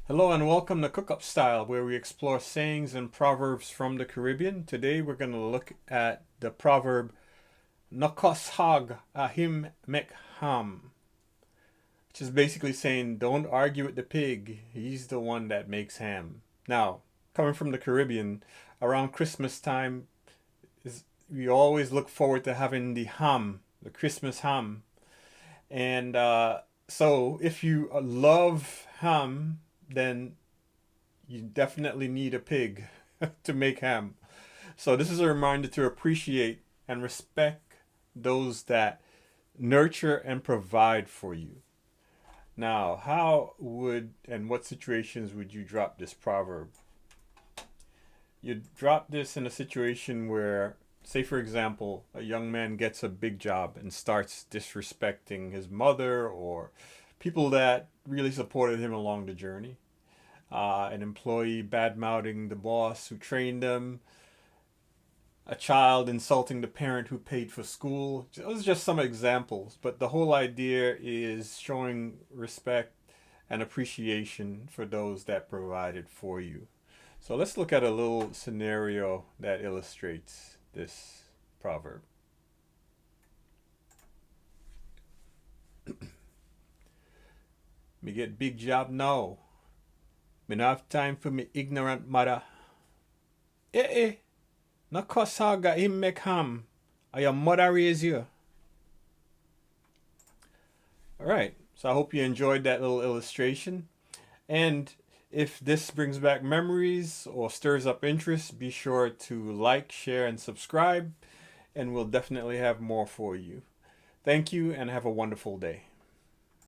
Hello and welcome to Cook Up Style, where we explore sayings and proverbs from the Caribbean. Today we're going to look at the proverb "Nakoshag ahim mek ham," which is basically saying, "Don't argue with the pig; he's the one that makes ham." Now, coming from the Caribbean, around Christmas time, we always look forward to having the ham, the Christmas ham, and so if you love ham, then you definitely need a pig to make ham. So this is a reminder to appreciate and respect those that nurture and provide for you. Now, how would and what situations would you drop this proverb? You drop this in a situation where, say for example, a young man gets a big job and starts disrespecting his mother or people that really supported him along the journey. An employee bad mouthing the boss who trained them, a child insulting the parent who paid for school. Those are just some examples, but the whole idea is showing respect and appreciation for those that provided for you. So let's look at a little scenario that illustrates this proverb. Me get big job now. Me not have time for me ignorant mother. Eh. No cuss haga him make ham. Or your mother raise you. Alright, so I hope you enjoyed that little illustration. And if this brings back memories or stirs up interest, be sure to like, share, and subscribe. And we'll definitely have more for you. Thank you and have a wonderful day.